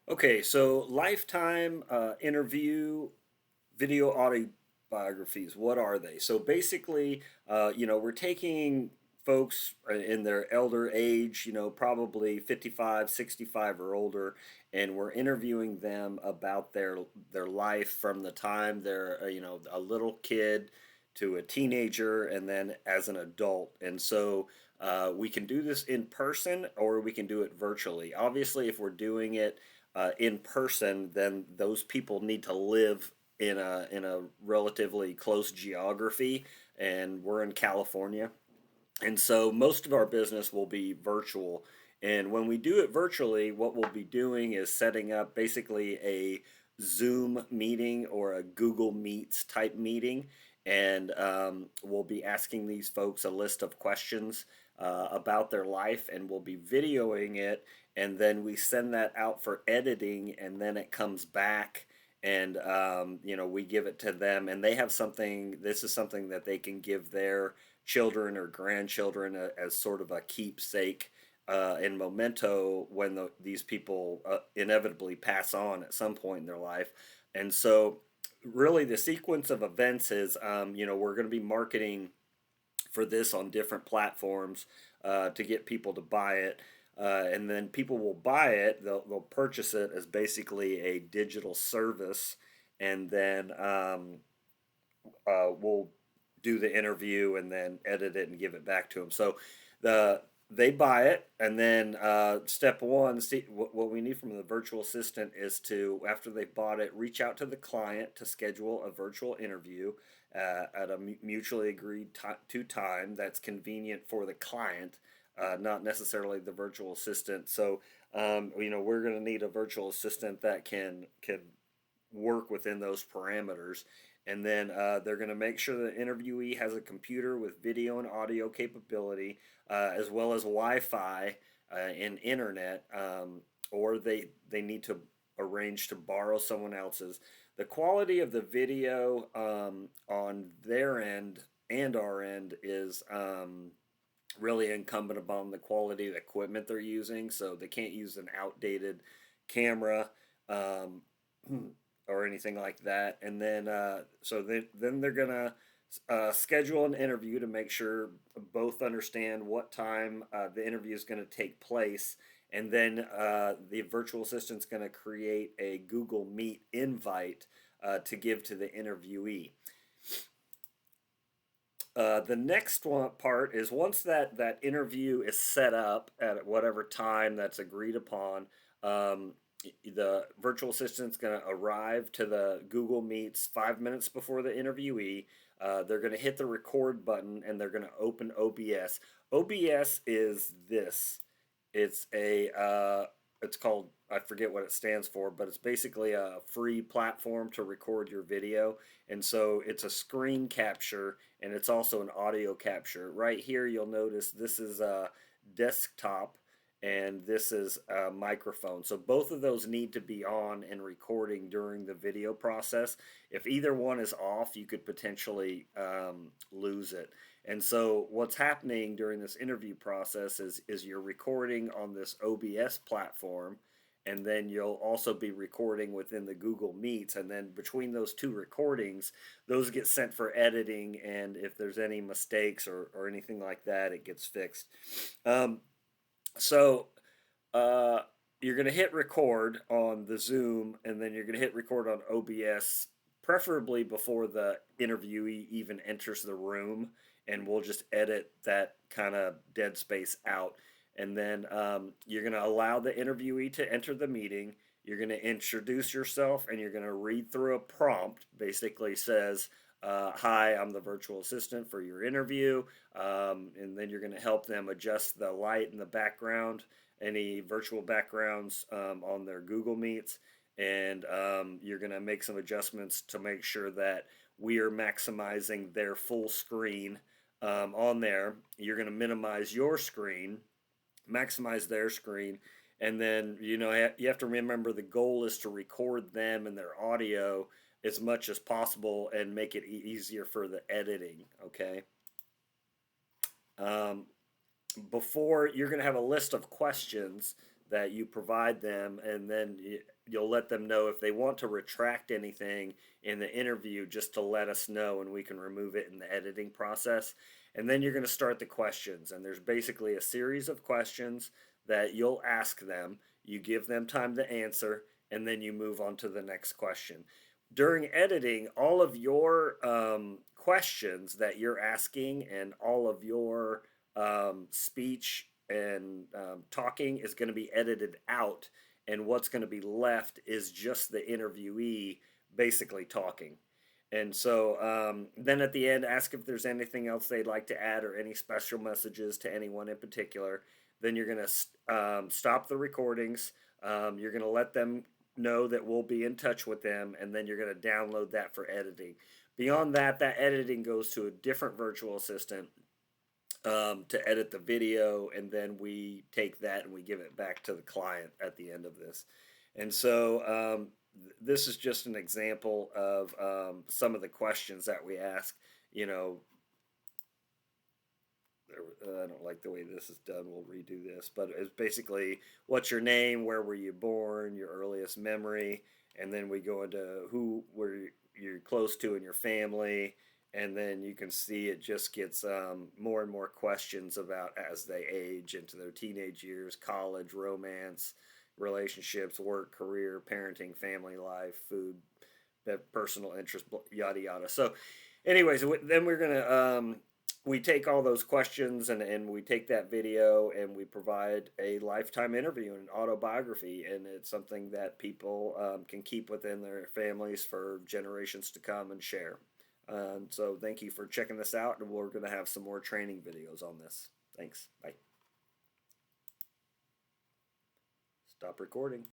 Okay, so lifetime interview video autobiographies, what are they? So basically, we're taking folks in their elder age, probably 55, 65 or older, and we're interviewing them about their life from the time they're, a little kid to a teenager and then as an adult. And so we can do this in person or we can do it virtually. Obviously, if we're doing it in person, then those people need to live in a relatively close geography, and we're in California, and so most of our business will be virtual. And when we do it virtually, what we'll be doing is setting up basically a Zoom meeting or a Google Meets type meeting. And we'll be asking these folks a list of questions about their life, and we'll be videoing it. And then we send that out for editing, and then it comes back and we give it to them, and they have something. This is something that they can give their children or grandchildren as sort of a keepsake and memento when these people inevitably pass on at some point in their life. And so, really, the sequence of events is, we're going to be marketing for this on different platforms to get people to buy it. And then people will buy it, they'll purchase it as basically a digital service, and then we'll do the interview and then edit it and give it back to them. So the they buy it, and then step one, see what we need from the virtual assistant is to, after they've bought it, reach out to the client to schedule a virtual interview at a mutually agreed to time that's convenient for the client, not necessarily the virtual assistant. So we're going to need a virtual assistant that can work within those parameters. And then they're going to make sure the interviewee has a computer with video and audio capability, as well as Wi-Fi and internet, or they need to arrange to borrow someone else's. The quality of the video on their end and our end is really incumbent upon the quality of the equipment they're using. So they can't use an outdated camera. Um, or anything like that. And then then they're gonna schedule an interview to make sure both understand what time the interview is going to take place. And then the virtual assistant's going to create a Google Meet invite to give to the interviewee. The next one part is, once that interview is set up at whatever time that's agreed upon, um, the virtual assistant's going to arrive to the Google Meets 5 minutes before the interviewee. They're going to hit the record button and they're going to open OBS. OBS is this. It's a it's called, I forget what it stands for, but it's basically a free platform to record your video. And so it's a screen capture and it's also an audio capture. Right here, you'll notice this is a desktop and this is a microphone. So both of those need to be on and recording during the video process. If either one is off, you could potentially lose it. And so what's happening during this interview process is you're recording on this OBS platform, and then you'll also be recording within the Google Meets, and then between those two recordings, those get sent for editing, and if there's any mistakes or anything like that, it gets fixed. Um, so uh, you're going to hit record on the Zoom, and then you're going to hit record on OBS, preferably before the interviewee even enters the room, and we'll just edit that kind of dead space out. And then you're going to allow the interviewee to enter the meeting. You're going to introduce yourself, and you're going to read through a prompt. Basically says, "Hi, I'm the virtual assistant for your interview," and then you're going to help them adjust the light in the background, any virtual backgrounds on their Google Meets, and you're going to make some adjustments to make sure that we are maximizing their full screen on there. You're going to minimize your screen, maximize their screen, and then you have to remember the goal is to record them and their audio as much as possible and make it easier for the editing. Okay. Um, Before, you're going to have a list of questions that you provide them, and then you'll let them know if they want to retract anything in the interview, just to let us know, and we can remove it in the editing process. And then you're going to start the questions, and there's basically a series of questions that you'll ask them. You give them time to answer, and then you move on to the next question. During editing, all of your questions that you're asking and all of your speech and talking is going to be edited out, and what's going to be left is just the interviewee basically talking. And so then at the end, ask if there's anything else they'd like to add or any special messages to anyone in particular. Then you're going to stop the recordings. You're going to let them know that we'll be in touch with them, and then you're going to download that for editing. Beyond that, that editing goes to a different virtual assistant to edit the video, and then we take that and we give it back to the client at the end of this. And so this is just an example of some of the questions that we ask. You know, I don't like the way this is done. We'll redo this, but it's basically, what's your name, where were you born, your earliest memory, and then we go into who were you close to in your family, and then you can see it just gets more and more questions about as they age into their teenage years, college, romance, relationships, work, career, parenting, family life, food, personal interest, yada yada. So, anyways, then we're gonna we take all those questions, and we take that video and we provide a lifetime interview and an autobiography, and it's something that people can keep within their families for generations to come and share. So thank you for checking this out, and we're going to have some more training videos on this. Thanks. Bye. Stop recording.